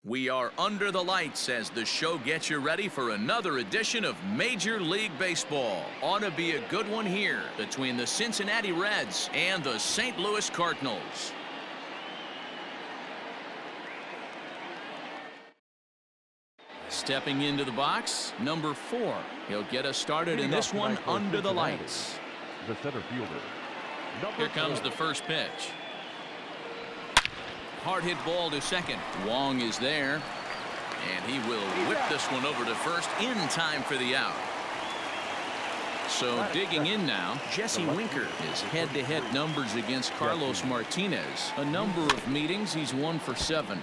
We are under the lights as the show gets you ready for another edition of Major League Baseball. Ought to be a good one here between the Cincinnati Reds and the St. Louis Cardinals. Stepping into the box, number 4. He'll get us started in this one under the lights. The center fielder. Here comes the first pitch. Hard hit ball to second. Wong is there, and he will whip this one over to first in time for the out. So digging in now, Jesse Winker. His head-to-head numbers against Carlos Martinez. A number of meetings, he's 1 for 7.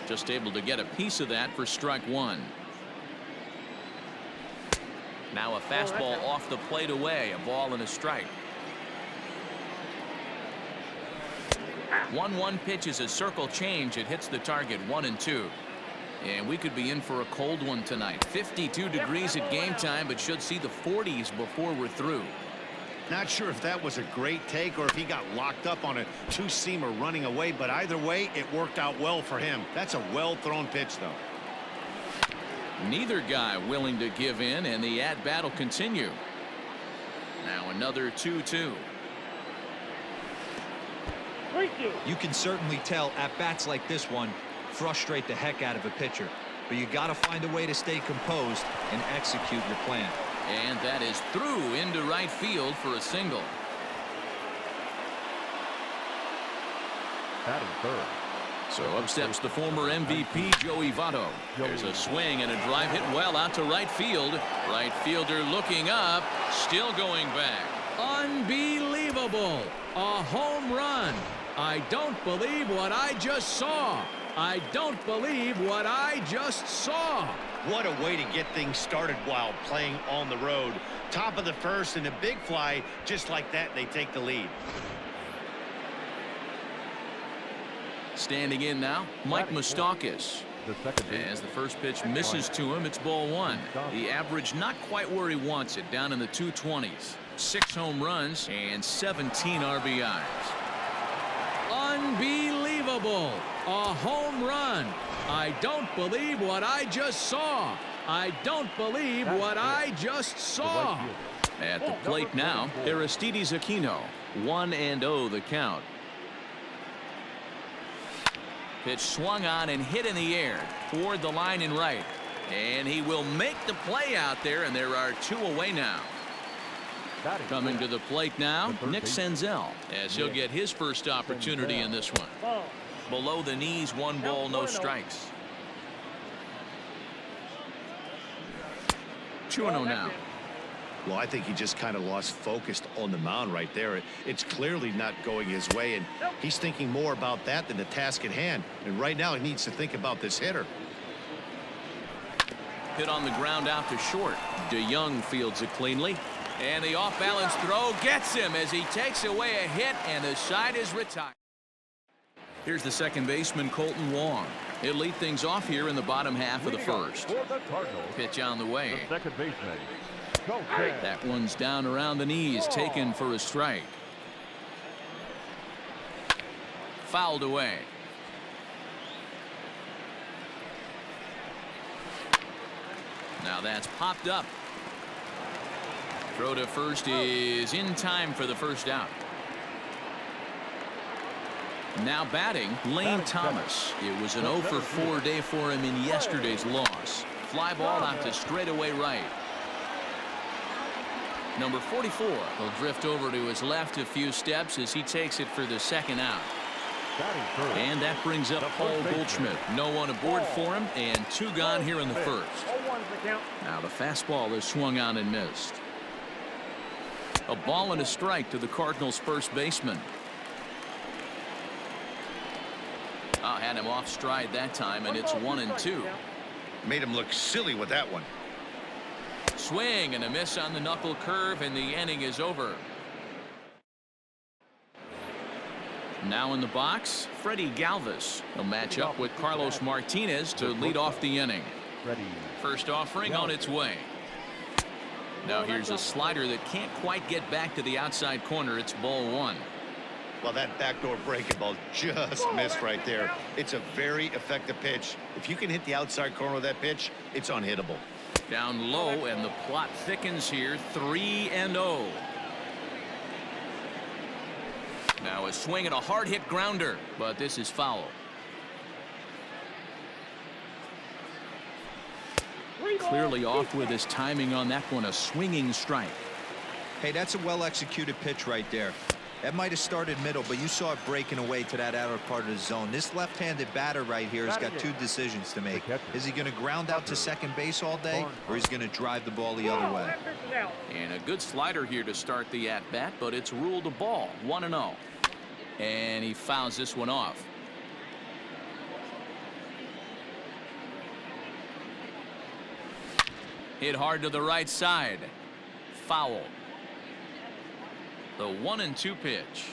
Just able to get a piece of that for strike 1. Now a fastball off the plate away, a ball and a strike. 1-1 pitch is a circle change. It hits the target 1-2. And we could be in for a cold one tonight. 52 degrees at game time, but should see the 40s before we're through. Not sure if that was a great take or if he got locked up on a two-seamer running away, but either way, it worked out well for him. That's a well-thrown pitch, though. Neither guy willing to give in, and the at-bat will continue. Now another 2-2. You can certainly tell at-bats like this one frustrate the heck out of a pitcher, but you got to find a way to stay composed and execute your plan. And that is through into right field for a single. Batting third. So up steps the former MVP Joey Votto. There's a swing and a drive hit well out to right field. Right fielder looking up, still going back. Unbelievable. A home run. I don't believe what I just saw. I don't believe what I just saw. What a way to get things started while playing on the road. Top of the first and a big fly. Just like that, they take the lead. Standing in now, Mike Moustakas. As the first pitch misses to him, it's ball 1. The average not quite where he wants it, down in the 220s. 6 home runs and 17 RBIs. Unbelievable. A home run. I don't believe what I just saw. I don't believe what I just saw. At the plate now, Aristides Aquino. 1-0 the count. Pitch swung on and hit in the air toward the line and right. And he will make the play out there, and there are 2 away now. Coming to the plate now, Nick Senzel, as he'll get his first opportunity in this one. Below the knees, 1 ball, no strikes. 2-0 now. Well, I think he just kind of lost focus on the mound right there. It's clearly not going his way, and he's thinking more about that than the task at hand. And right now, he needs to think about this hitter. Hit on the ground out to short. DeYoung fields it cleanly. And the off-balance throw gets him as he takes away a hit, and the side is retired. Here's the second baseman, Colton Wong. He'll lead things off here in the bottom half of the first. Pitch on the way. Second baseman. That one's down around the knees, taken for a strike. Fouled away. Now that's popped up. Throw to first is in time for the first out. Now batting, Lane Thomas. It was an 0 for 4 day for him in yesterday's loss. Fly ball out to straightaway right. Number 44 will drift over to his left a few steps as he takes it for the second out. And that brings up Paul Goldschmidt. No one aboard for him, and 2 gone here in the first. Now the fastball is swung on and missed. A ball and a strike to the Cardinals' first baseman. Had him off stride that time, and it's 1-2. Made him look silly with that one. Swing and a miss on the knuckle curve, and the inning is over. Now in the box, Freddie Galvis. He'll match up with Carlos Martinez to lead off the inning. First offering on its way. Now here's a slider that can't quite get back to the outside corner. It's ball 1. Well, that backdoor breaking ball just missed right there. It's a very effective pitch. If you can hit the outside corner of that pitch, it's unhittable. Down low, and the plot thickens here. 3-0. Now a swing and a hard hit grounder, but this is foul. Clearly off with his timing on that one. A swinging strike. Hey, that's a well-executed pitch right there. That might have started middle, but you saw it breaking away to that outer part of the zone. This left-handed batter right here has got two decisions to make. Is he going to ground out to second base all day, or is he going to drive the ball the other way? And a good slider here to start the at-bat, but it's ruled a ball. 1-0. And he fouls this one off. Hit hard to the right side. Foul. The 1-2 pitch.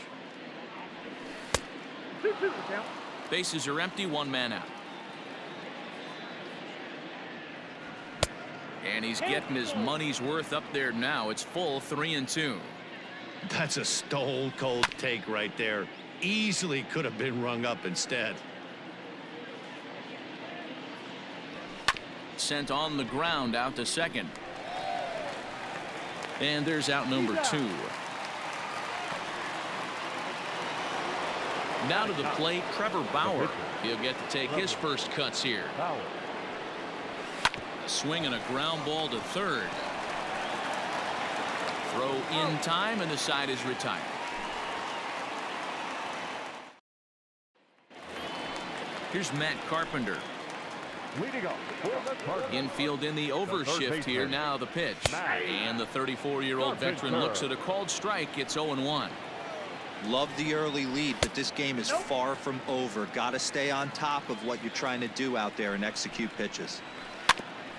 Bases are empty, one man out. And he's getting his money's worth up there now. It's full 3-2. That's a stone cold take right there. Easily could have been rung up instead. Sent on the ground out to second. And there's out number 2. Now to the plate, Trevor Bauer. He'll get to take his first cuts here. Swing and a ground ball to third. Throw in time, and the side is retired. Here's Matt Carpenter. Infield in the overshift here. Now the pitch. And the 34-year-old veteran looks at a called strike. It's 0-1. Love the early lead, but this game is far from over. Got to stay on top of what you're trying to do out there and execute pitches.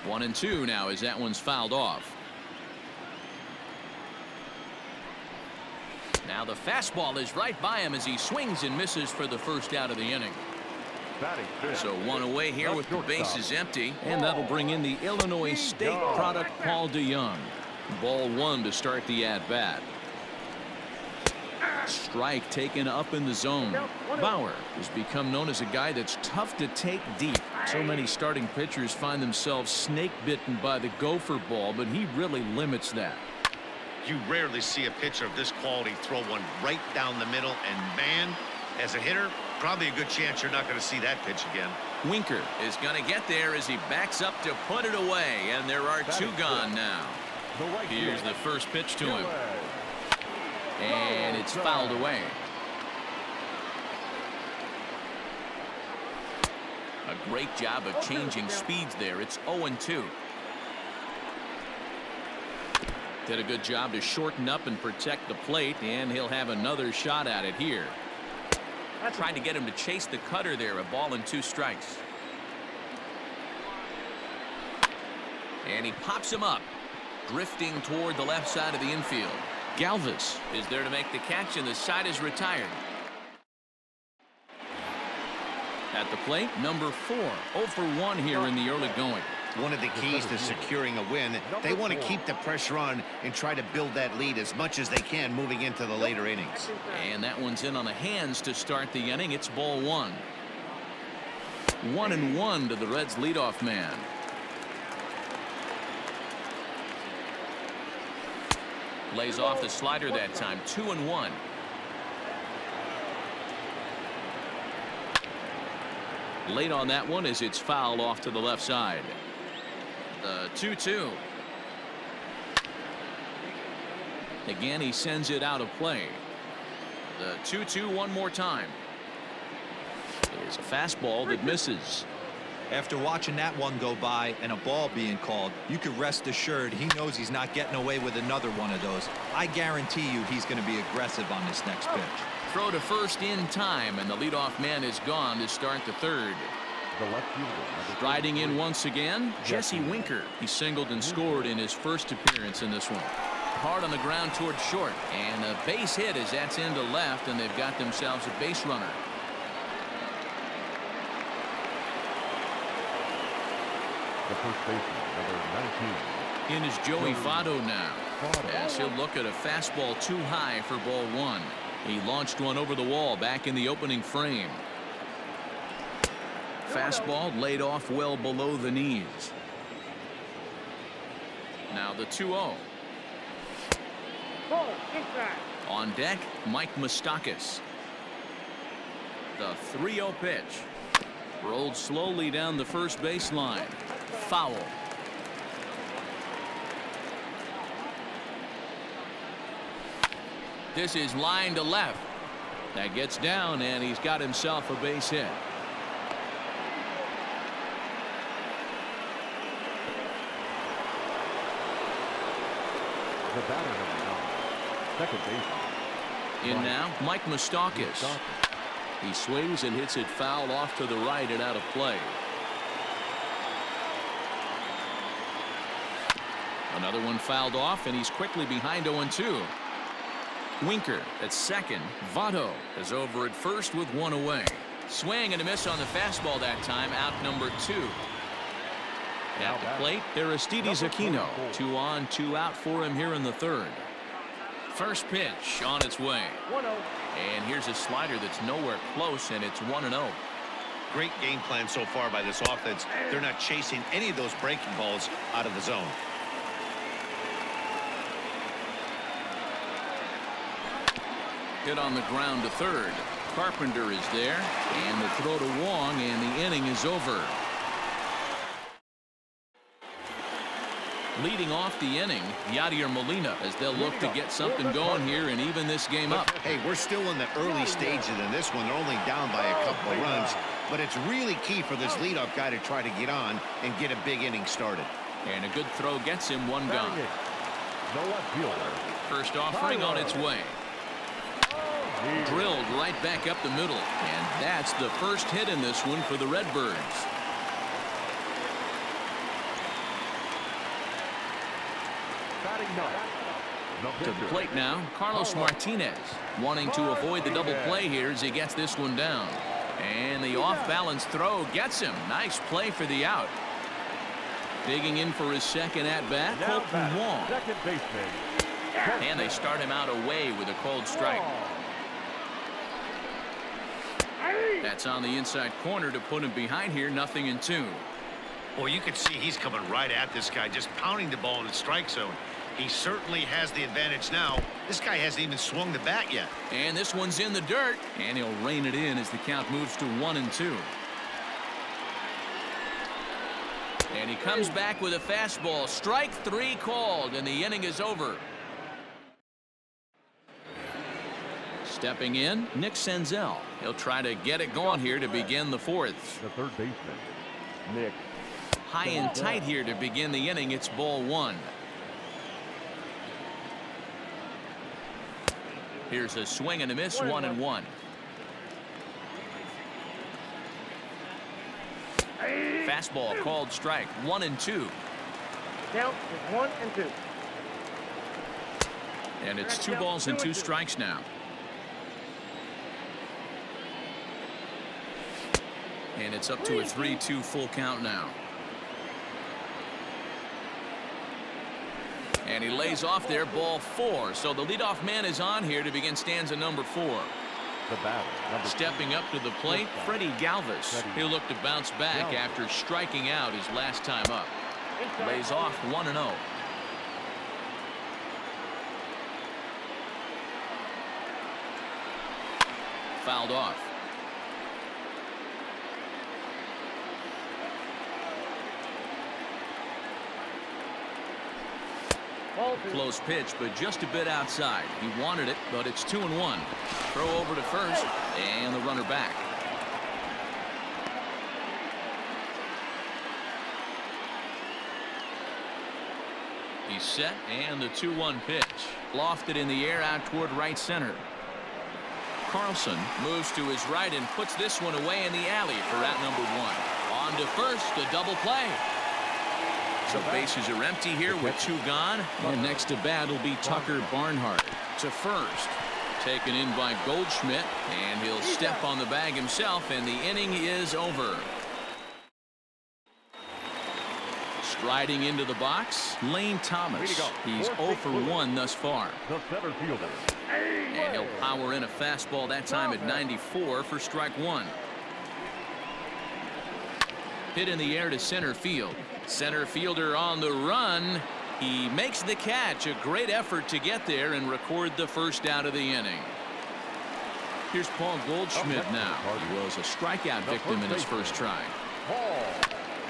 1-2 now as that one's fouled off. Now the fastball is right by him as he swings and misses for the first out of the inning. So one away here with the bases empty, and that'll bring in the Illinois State product Paul DeJong. Ball 1 to start the at-bat. Strike taken up in the zone. Bauer has become known as a guy that's tough to take deep. So many starting pitchers find themselves snake bitten by the gopher ball, but he really limits that. You rarely see a pitcher of this quality throw one right down the middle, and man, as a hitter, probably a good chance you're not going to see that pitch again. Winker is going to get there as he backs up to put it away, and there are 2 gone now. Here's the first pitch to him. And it's fouled away. A great job of changing speeds there. It's 0-2. Did a good job to shorten up and protect the plate, and he'll have another shot at it here. Trying to get him to chase the cutter there. A ball and 2 strikes. And he pops him up, drifting toward the left side of the infield. Galvis is there to make the catch, and the side is retired. At the plate, number 4, 0 for 1 here in the early going. One of the keys to securing a win, they want to keep the pressure on and try to build that lead as much as they can moving into the later innings. And that one's in on the hands to start the inning. It's ball 1. 1-1 to the Reds' leadoff man. Lays off the slider that time. 2-1. Late on that one as it's fouled off to the left side. The 2-2. Again, he sends it out of play. The 2-2 one more time. There's a fastball that misses. After watching that one go by and a ball being called, you could rest assured he knows he's not getting away with another one of those. I guarantee you he's going to be aggressive on this next pitch. Throw to first in time, and the leadoff man is gone to start the third. Striding in once again, Jesse Winker. He singled and scored in his first appearance in this one. Hard on the ground toward short, and a base hit as that's into left, and they've got themselves a base runner. The first baseman, number 19. In is Joey Votto now, as he'll look at a fastball too high for ball 1. He launched one over the wall back in the opening frame. Fastball laid off well below the knees. Now the 2-0. On deck, Mike Moustakas. The 3-0 pitch. Rolled slowly down the first baseline. Foul. This is line to left. That gets down, and he's got himself a base hit. The batter number 9, second baseman. In now, Mike Moustakas. He swings and hits it foul off to the right and out of play. Another one fouled off, and he's quickly behind 0-2. Winker at second. Votto is over at first with one away. Swing and a miss on the fastball that time. Out number 2. At the plate, Aristides Aquino. 2 on, 2 out for him here in the third. First pitch on its way. 1-0. And here's a slider that's nowhere close, and it's 1-0. Great game plan so far by this offense. They're not chasing any of those breaking balls out of the zone. Hit on the ground to third. Carpenter is there, and the throw to Wong, and the inning is over. Leading off the inning, Yadier Molina, as they'll look to get something going here and even this game up. Hey, we're still in the early stages in this one. They're only down by a couple of runs, but it's really key for this leadoff guy to try to get on and get a big inning started. And a good throw gets him one gone. No left fielder. First offering on its way. Drilled right back up the middle, and that's the first hit in this one for the Redbirds. To the plate now, Carlos Martinez, wanting to avoid the double play here as he gets this one down. And the off-balance throw gets him. Nice play for the out. Digging in for his second at-bat, Colton Wong. Second baseman. And they start him out away with a cold strike. That's on the inside corner to put him behind here, 0-2. Well, you can see he's coming right at this guy, just pounding the ball in the strike zone. He certainly has the advantage now. This guy hasn't even swung the bat yet. And this one's in the dirt, and he'll rein it in as the count moves to 1-2. And he comes back with a fastball. Strike 3 called, and the inning is over. Stepping in, Nick Senzel. He'll try to get it going here to begin the fourth. The third baseman, Nick. High and tight here to begin the inning. It's ball 1. Here's a swing and a miss, 1-1. Fastball called strike, 1-2. Count is 1-2. And it's 2 balls and 2 strikes now. And it's up to a 3-2 full count now. And he lays off there, ball 4. So the leadoff man is on here to begin stanza number 4. The batter, Stepping up to the plate, Freddie Galvis. He'll look to bounce back after striking out his last time up. Lays off 1-0. Fouled off. Close pitch, but just a bit outside. He wanted it, but it's 2-1. Throw over to first, and the runner back. He's set, and the 2-1 pitch. Lofted in the air out toward right center. Carlson moves to his right and puts this one away in the alley for out number 1. On to first, a double play. So bases are empty here with 2 gone. And next to bat will be Tucker Barnhart. To first. Taken in by Goldschmidt. And he'll step on the bag himself. And the inning is over. Riding into the box, Lane Thomas. He's 0 for 1 thus far. The center fielder. And he'll power in a fastball that time at 94 for strike one. Hit in the air to center field. Center fielder on the run. He makes the catch. A great effort to get there and record the first out of the inning. Here's Paul Goldschmidt now. He was a strikeout victim in his first try.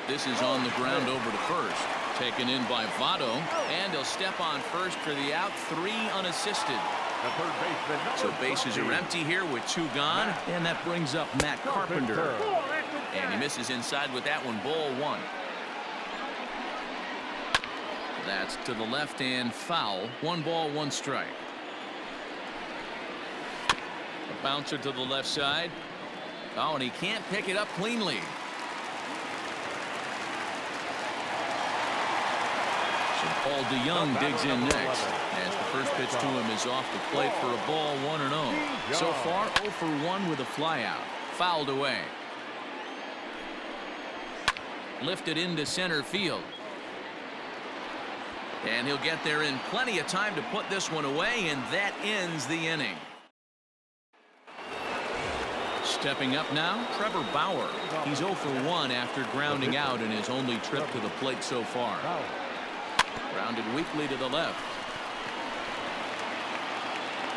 This is on the ground over to first. Taken in by Votto. And he'll step on first for the out. 3 unassisted. So bases are empty here with 2 gone. And that brings up Matt Carpenter. And he misses inside with that one. Ball 1. That's to the left and foul. 1 ball, 1 strike. A bouncer to the left side. Oh, and he can't pick it up cleanly. So Paul DeYoung digs in next as the first pitch to him is off the plate for a ball, 1-0. So far 0 for 1 with a flyout. Fouled away. Lifted into center field. And he'll get there in plenty of time to put this one away, and that ends the inning. Stepping up now, Trevor Bauer. He's 0 for 1 after grounding out in his only trip to the plate so far. Grounded weakly to the left.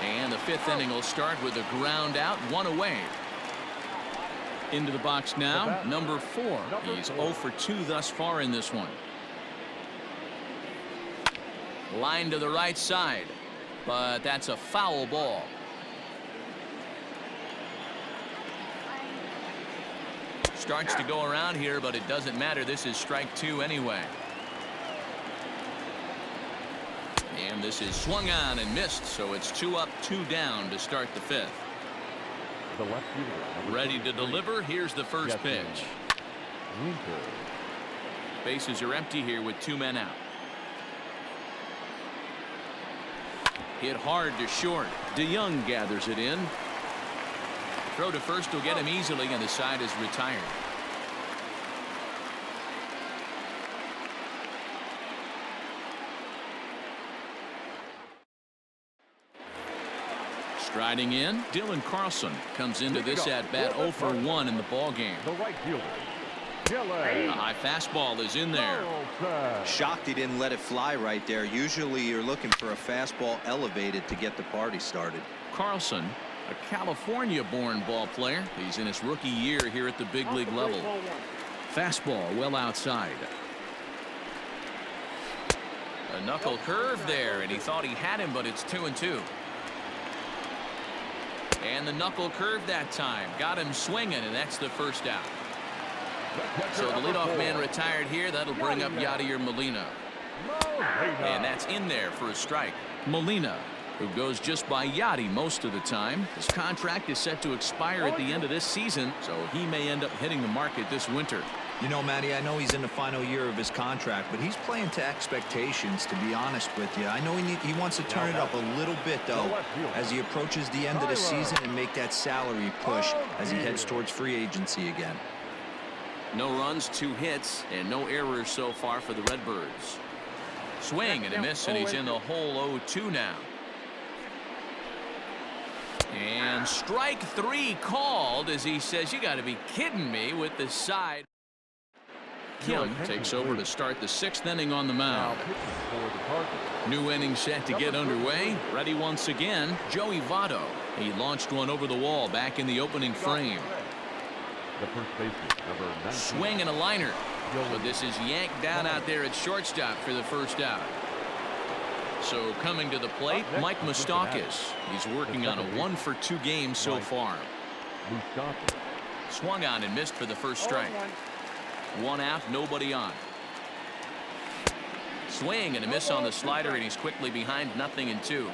And the 5th inning will start with a ground out, 1 away. Into the box now, number 4. He's 0 for 2 thus far in this one. Line to the right side, but that's a foul ball. Starts to go around here, but it doesn't matter. This is strike 2 anyway. And this is swung on and missed, so it's 2 up, 2 down to start the 5th. The left fielder. Ready to deliver. Here's the first pitch. Winker. Bases are empty here with 2 men out. Hit hard to short. DeYoung gathers it in. Throw to first will get him easily, and the side is retired. Striding in, Dylan Carlson comes into this at bat 0 for 1 in the ball game. The right fielder. A high fastball is in there. Shocked he didn't let it fly right there. Usually you're looking for a fastball elevated to get the party started. Carlson, a California-born ball player. He's in his rookie year here at the big league level. Fastball well outside. A knuckle curve there, and he thought he had him, but it's 2-2. And the knuckle curve that time got him swinging, and that's the first out. So the leadoff man retired here. That'll bring up Yadier Molina. And that's in there for a strike. Molina, who goes just by Yadi most of the time. His contract is set to expire at the end of this season, so he may end up hitting the market this winter. You know, Matty, I know he's in the final year of his contract, but he's playing to expectations, to be honest with you. I know he wants to turn it up a little bit, though, as he approaches the end of the season and make that salary push as he heads towards free agency again. No runs, 2 hits, and no errors so far for the Redbirds. Swing and a miss, and he's in the hole 0-2 now. And strike 3 called as he says, you got to be kidding me, with the side. Kim takes over to start the 6th inning on the mound. New inning set to get underway. Ready once again, Joey Votto. He launched one over the wall back in the opening frame. The first baseman, number 19. Swing and a liner. But this is yanked down out there at shortstop for the first out. So coming to the plate, Mike Moustakas. He's working on a 1 for 2 game so far. Swung on and missed for the first strike. 1 out, nobody on. Swing and a miss on the slider, and he's quickly behind 0-2.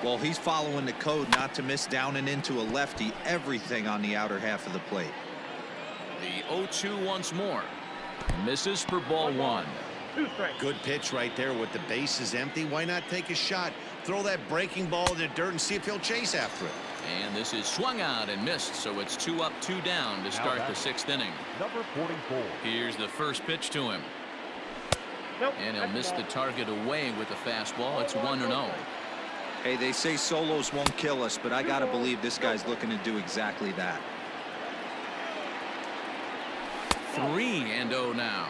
Well, he's following the code not to miss down and into a lefty. Everything on the outer half of the plate. The 0-2 once more. Misses for ball 1. Good pitch right there with the bases empty. Why not take a shot? Throw that breaking ball in the dirt and see if he'll chase after it. And this is swung out and missed, so it's 2 up, 2 down to start the 6th inning. Number 44. Here's the first pitch to him. And he'll miss the target away with the fastball. It's 1-0. Hey, they say solos won't kill us, but I got to believe this guy's looking to do exactly that. 3-0 now.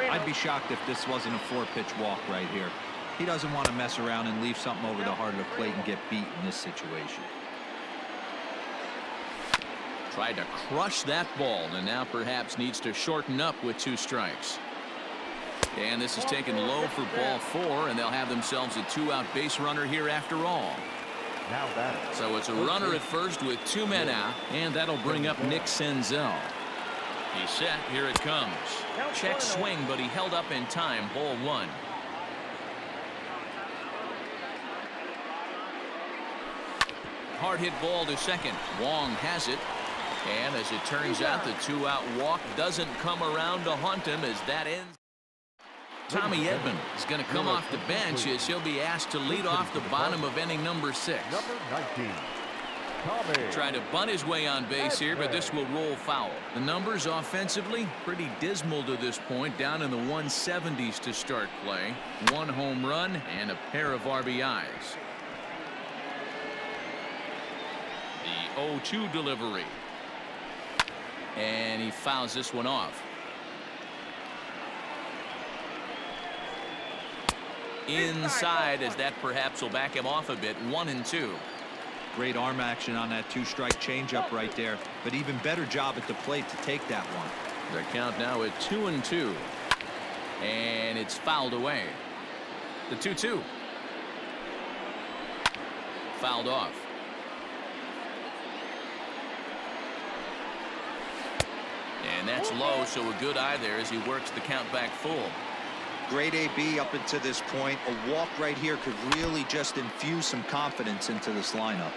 I'd be shocked if this wasn't a 4-pitch walk right here. He doesn't want to mess around and leave something over the heart of the plate and get beat in this situation. Tried to crush that ball and now perhaps needs to shorten up with 2 strikes. And this is taken low for ball 4, and they'll have themselves a 2-out base runner here after all. Now batting. So it's a runner at first with 2 men out, and that'll bring up Nick Senzel. He's set. Here it comes. Check swing, but he held up in time. Ball 1. Hard hit ball to second. Wong has it. And as it turns out, the 2-out walk doesn't come around to haunt him as that ends. Tommy Edman is going to come off the bench as he'll be asked to lead off the bottom of inning number 6. Number 19. Tommy. Try to bunt his way on base here, but this will roll foul. The numbers offensively pretty dismal to this point, down in the 170s to start play. 1 home run and a pair of RBIs. The 0-2 delivery. And he fouls this one off. Inside, as that perhaps will back him off a bit. 1-2. Great arm action on that 2-strike changeup right there, but even better job at the plate to take that one. The count now at 2-2. And it's fouled away. The 2-2. Fouled off. And that's low, so a good eye there as he works the count back full. Great AB up until this point. A walk right here could really just infuse some confidence into this lineup.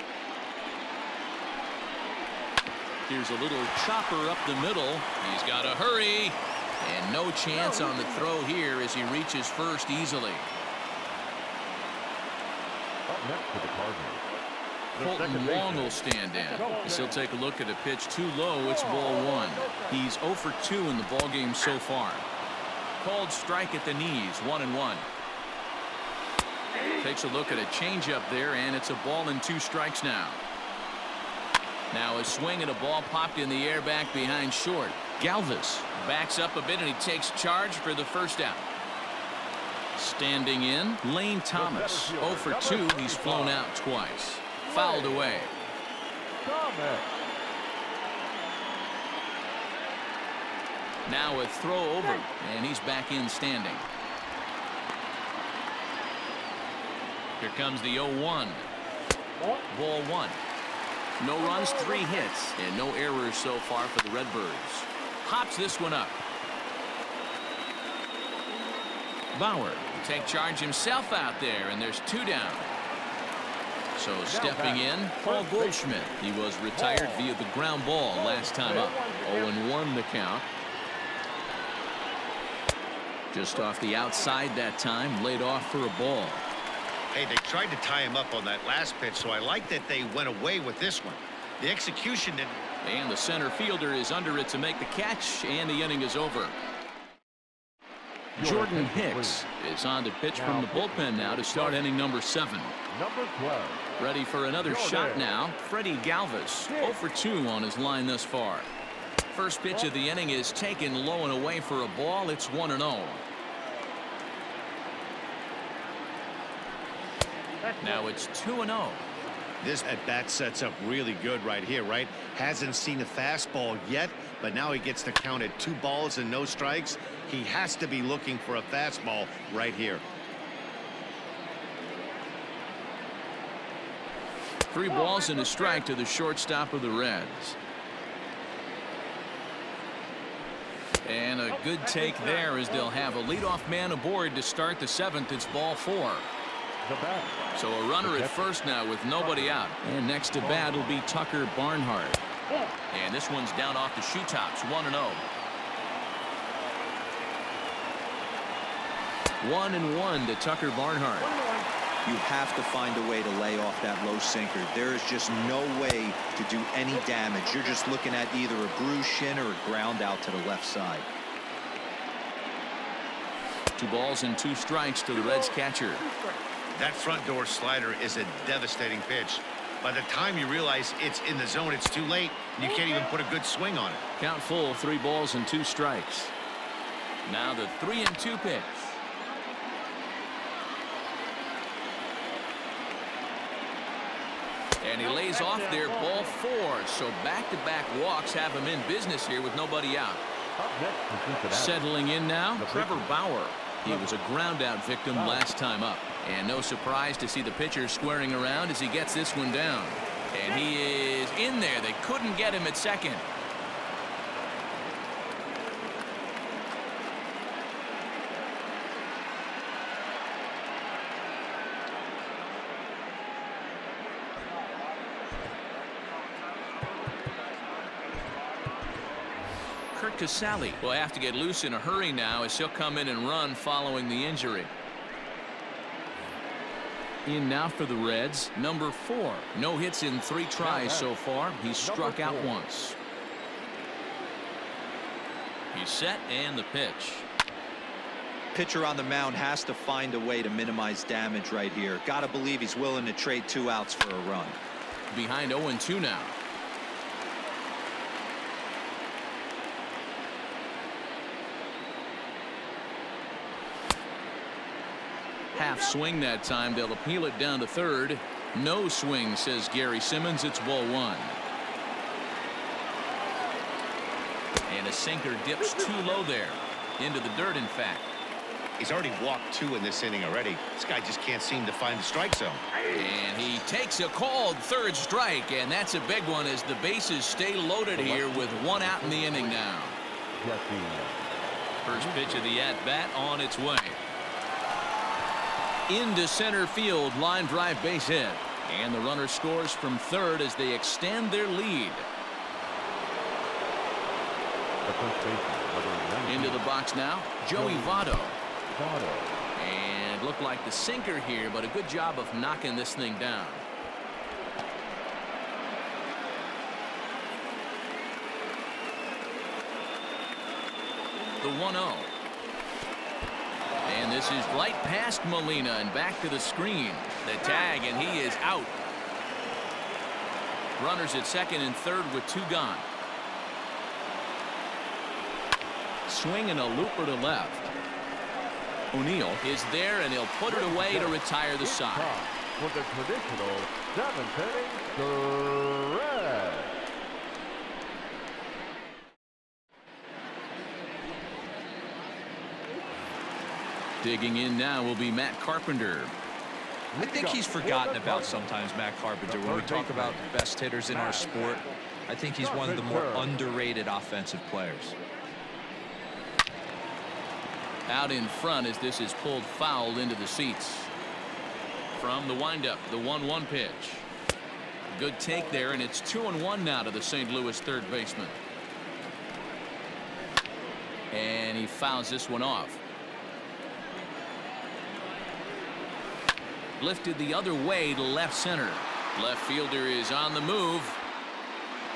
Here's a little chopper up the middle. He's got to hurry. And no chance on the throw here as he reaches first easily. Up next for the Cardinals. Colton Wong will stand in as he'll take a look at a pitch too low. It's ball 1. He's 0 for 2 in the ball game so far. Called strike at the knees. 1-1. Takes a look at a changeup there, and it's a ball and 2 strikes now. Now a swing and a ball popped in the air back behind short. Galvis backs up a bit and he takes charge for the first out. Standing in, Lane Thomas. 0 for 2. He's flown out twice. Fouled away. Now a throw over, and he's back in standing. Here comes the 0-1. Ball 1. No runs, 3 hits, and no errors so far for the Redbirds. Hops this one up. Bauer will take charge himself out there, and there's 2 down. So stepping in, Paul Goldschmidt. He was retired via the ground ball last time up. 0-1 the count. Just off the outside that time, laid off for a ball. Hey, they tried to tie him up on that last pitch, so I like that they went away with this one. The execution didn't. And the center fielder is under it to make the catch, and the inning is over. Jordan Hicks is on to pitch from the bullpen now to start inning number 7. Number 12. Ready for another shot now. Freddie Galvis, 0 for 2 on his line thus far. First pitch of the inning is taken low and away for a ball. It's 1-0. Now it's 2-0. This at bat sets up really good right here, right? Hasn't seen a fastball yet, but now he gets to count at 2 balls and no strikes. He has to be looking for a fastball right here. 3 balls and a strike to the shortstop of the Reds. And a good take there as they'll have a leadoff man aboard to start the 7th. It's ball 4. So a runner at first now with nobody out. And next to bat will be Tucker Barnhart. And this one's down off the shoe tops. 1-0. 1-1 to Tucker Barnhart. You have to find a way to lay off that low sinker. There is just no way to do any damage. You're just looking at either a bruised shin or a ground out to the left side. 2 balls and 2 strikes to the Reds catcher. That front door slider is a devastating pitch. By the time you realize it's in the zone, it's too late. You can't even put a good swing on it. Count full, 3 balls and 2 strikes. Now the 3-2 pitch. And he lays off there, ball 4. So back-to-back walks have him in business here with nobody out. Up next to Cincinnati. Settling in now, Trevor Bauer. He was a ground-out victim last time up. And no surprise to see the pitcher squaring around as he gets this one down. And he is in there. They couldn't get him at second. Kurt Casale will have to get loose in a hurry now as he'll come in and run following the injury. In now for the Reds, number 4. No hits in 3 tries so far. He's struck out once. He's set and the pitch. Pitcher on the mound has to find a way to minimize damage right here. Got to believe he's willing to trade 2 outs for a run. Behind 0-2 now. Half swing that time. They'll appeal it down to third. No swing, says Gary Simmons. It's ball 1. And a sinker dips too low there. Into the dirt, in fact. He's already walked 2 in this inning already. This guy just can't seem to find the strike zone. And he takes a called 3rd strike, and that's a big one as the bases stay loaded here with 1 out in the inning now. First pitch of the at-bat on its way. Into center field, line drive base hit. And the runner scores from third as they extend their lead. Into the box now, Joey Votto. And looked like the sinker here, but a good job of knocking this thing down. The 1-0. And this is right past Molina and back to the screen. The tag, and he is out. Runners at second and third with 2 gone. Swing and a looper to left. O'Neill is there, and he'll put it away to retire the side. For the traditional 7th inning, the Reds. Digging in now will be Matt Carpenter. I think he's forgotten about sometimes, Matt Carpenter. When we talk about the best hitters in our sport, I think he's one of the more underrated offensive players. Out in front as this is pulled foul into the seats. From the windup, the 1-1 pitch. Good take there, and it's 2-1 now to the St. Louis third baseman. And he fouls this one off. Lifted the other way to left center. Left fielder is on the move.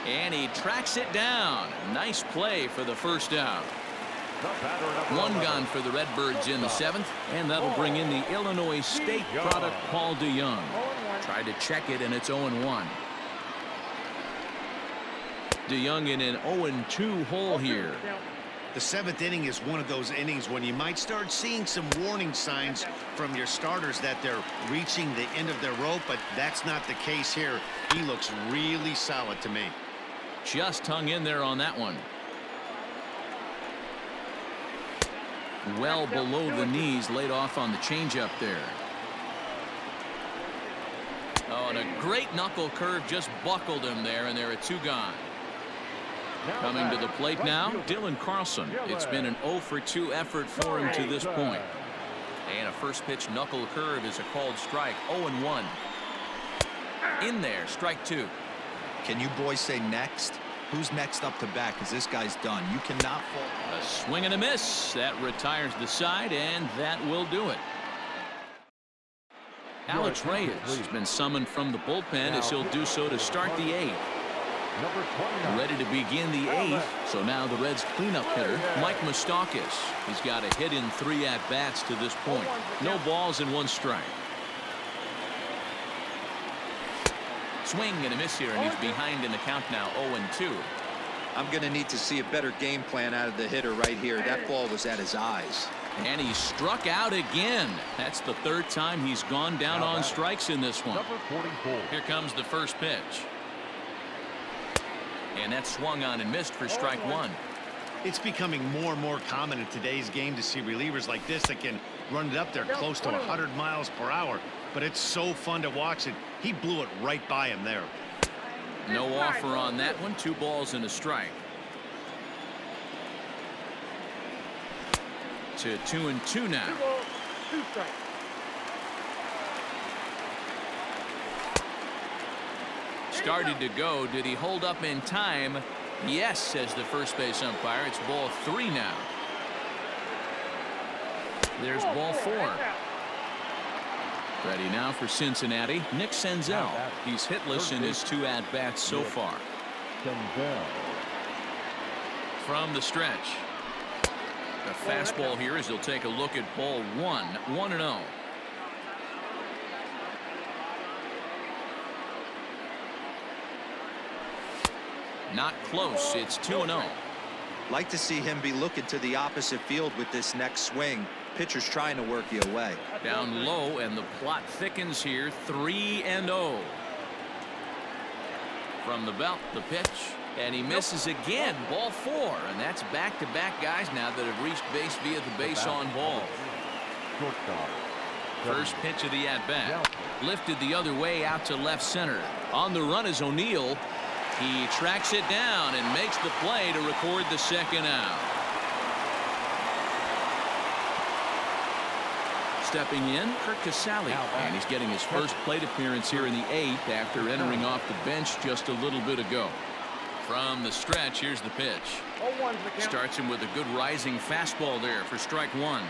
And he tracks it down. Nice play for the first out. 1 gone for the Redbirds in the 7th. And that'll bring in the Illinois State product, Paul DeYoung. Tried to check it, and it's 0-1. DeYoung in an 0-2 hole here. The 7th inning is one of those innings when you might start seeing some warning signs from your starters that they're reaching the end of their rope, but that's not the case here. He looks really solid to me. Just hung in there on that one. Well below the knees, laid off on the changeup there. Oh, and a great knuckle curve just buckled him there, and there are 2 gone. Coming to the plate now, Dylan Carlson. It's been an 0-for-2 effort for him to this point. And a first pitch knuckle curve is a called strike. 0-1. In there, strike 2. Can you boys say next? Who's next up to bat? Because this guy's done. You cannot fall. A swing and a miss. That retires the side, and that will do it. Alex Reyes has been summoned from the bullpen as he'll do so to start the 8th. Number 29. Ready to begin the 8th. So now the Reds cleanup hitter, Mike Moustakas. He's got a hit in 3 at-bats to this point. No balls and 1 strike. Swing and a miss here, and he's behind in the count now, 0-2. I'm going to need to see a better game plan out of the hitter right here. That ball was at his eyes. And he struck out again. That's the 3rd time he's gone down on strikes in this one. Number 44. Here comes the first pitch. And that swung on and missed for strike 1. It's becoming more and more common in today's game to see relievers like this that can run it up there close to 100 miles per hour. But it's so fun to watch it. He blew it right by him there. No offer on that one. 2 balls and a strike. To 2-2 now. 2 balls, 2 strikes. Started to go. Did he hold up in time? Yes, says the first base umpire. It's ball 3 now. There's ball 4. Ready now for Cincinnati, Nick Senzel. He's hitless in his 2 at-bats so far. Senzel. From the stretch. The fastball here as he'll take a look at ball 1. 1-0. Not close. It's 2-0. Like to see him be looking to the opposite field with this next swing. Pitcher's trying to work you away. Down low, and the plot thickens here. 3-0. From the belt, the pitch, and he misses again. Ball 4, and that's back-to-back guys now that have reached base via the base on ball. Shortstop. First pitch of the at-bat. Lifted the other way out to left center. On the run is O'Neill. He tracks it down and makes the play to record the 2nd out. Stepping in, Kirk Casale, and he's getting his first plate appearance here in the 8th after entering off the bench just a little bit ago. From the stretch, here's the pitch. 0-1's the count. Starts him with a good rising fastball there for strike 1.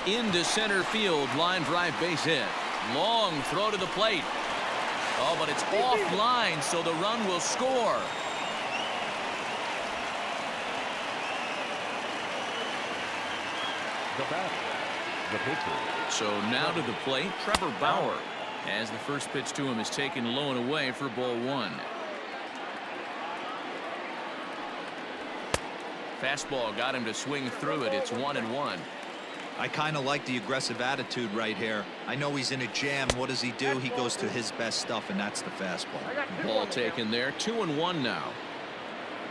Into center field, line drive base hit. Long throw to the plate. Oh, but it's offline, so the run will score. The batter. The pitcher. So now to the plate, Trevor Bauer, as the first pitch to him is taken low and away for ball 1. Fastball got him to swing through it. It's 1-1. I kind of like the aggressive attitude right here. I know he's in a jam. What does he do? He goes to his best stuff, and that's the fastball. Ball taken there. 2-1 now.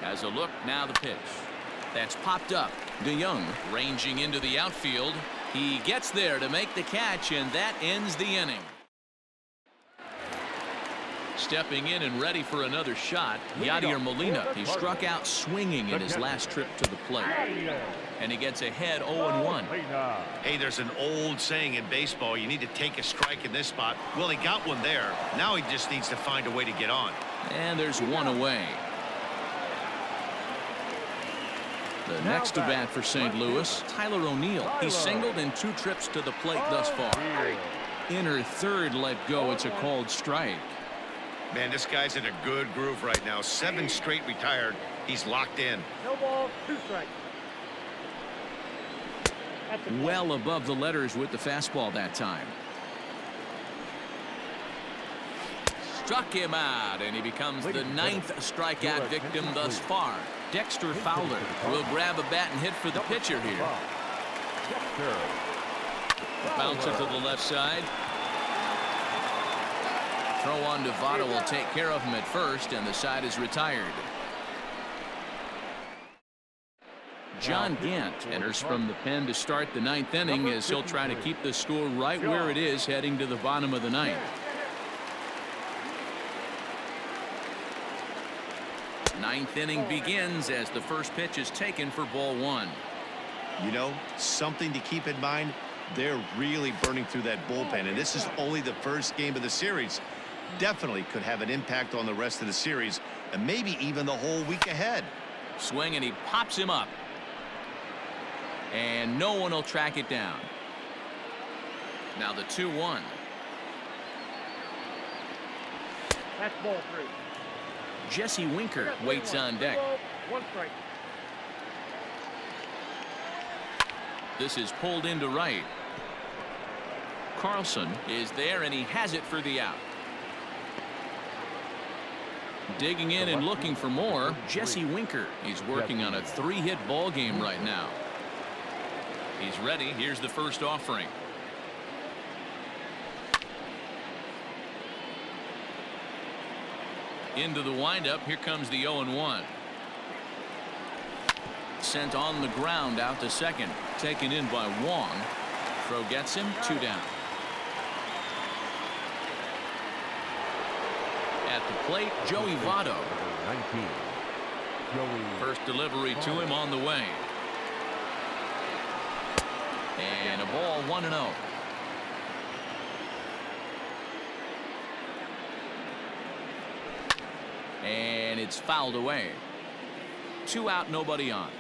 Has a look. Now the pitch. That's popped up. DeYoung ranging into the outfield. He gets there to make the catch, and that ends the inning. Stepping in and ready for another shot, Yadier Molina. He struck out swinging in his last trip to the plate. And he gets ahead 0-1. Hey, there's an old saying in baseball, you need to take a strike in this spot. Well, he got one there. Now he just needs to find a way to get on. And there's 1 away. The next to bat for St. Louis, Tyler O'Neill. He's singled in 2 trips to the plate thus far. Inner third let go. It's a called strike. Man, this guy's in a good groove right now. 7 straight retired. He's locked in. No balls, 2 strikes. Well above the letters with the fastball that time. Struck him out, and he becomes the 9th strikeout victim thus far. Dexter Fowler will grab a bat and hit for the pitcher here. Bounce it to the left side. Throw on to Votto will take care of him at first, and the side is retired. John Gant enters from the pen to start the 9th inning as he'll try to keep the score right where it is heading to the bottom of the 9th. 9th inning begins as the first pitch is taken for ball 1. You know, something to keep in mind, they're really burning through that bullpen, and this is only the first game of the series. Definitely could have an impact on the rest of the series and maybe even the whole week ahead. Swing, and he pops him up. And no one will track it down. Now the 2-1. That's ball 3. Jesse Winker waits on deck. 1 strike. This is pulled into right. Carlson is there, and he has it for the out. Digging in and looking for more, Jesse Winker. He's working on a 3-hit ball game right now. He's ready. Here's the first offering. Into the windup. Here comes the 0-1. Sent on the ground out to second. Taken in by Wong. Throw gets him. 2 down. At the plate, Joey Votto. 19. First delivery to him on the way. And a ball 1-0. And it's fouled away. 2 out, nobody on.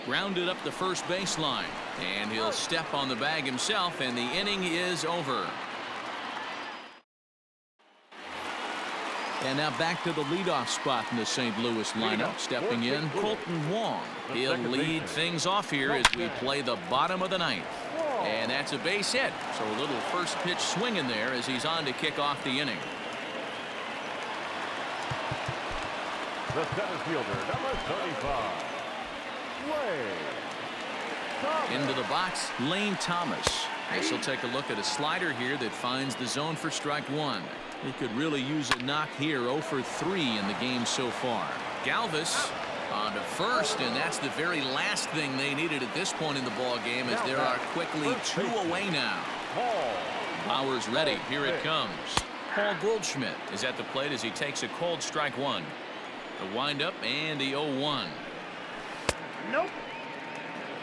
Grounded up the first baseline. And he'll step on the bag himself, and the inning is over. And now back to the leadoff spot in the St. Louis lineup. Stepping in, Colton Wong. He'll lead things off here as we play the bottom of the 9th. And that's a base hit. So a little first pitch swing in there as he's on to kick off the inning. The center fielder, number 35. Into the box, Lane Thomas. This will take a look at a slider here that finds the zone for strike 1. He could really use a knock here. 0 for 3 in the game so far. Galvis on to first, and that's the very last thing they needed at this point in the ball game, as there are quickly 2 away now. Bauer's ready. Here it comes. Paul Goldschmidt is at the plate as he takes a cold strike 1. The windup and the 0-1. Nope.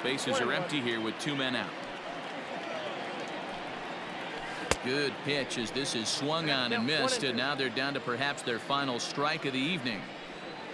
Bases are empty here with 2 men out. Good pitch as this is swung on and missed, and now they're down to perhaps their final strike of the evening.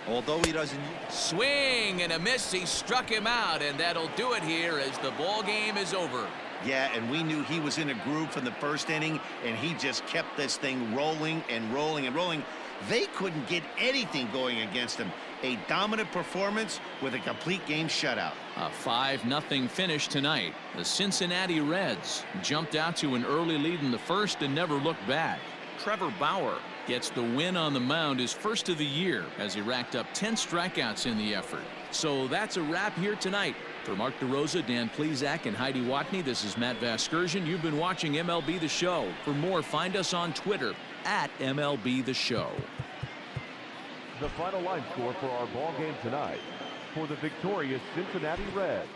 Although he doesn't Swing and a miss. He struck him out, and that'll do it here as the ball game is over. Yeah, and we knew he was in a groove from the first inning, and he just kept this thing rolling and rolling and rolling. They couldn't get anything going against him. A dominant performance with a complete game shutout. A 5-0 finish tonight. The Cincinnati Reds jumped out to an early lead in the first and never looked back. Trevor Bauer gets the win on the mound, his first of the year, as he racked up 10 strikeouts in the effort. So that's a wrap here tonight. For Mark DeRosa, Dan Plesac, and Heidi Watney, this is Matt Vasgersian. You've been watching MLB The Show. For more, find us on Twitter at MLB The Show. The final line score for our ball game tonight. For the victorious Cincinnati Reds,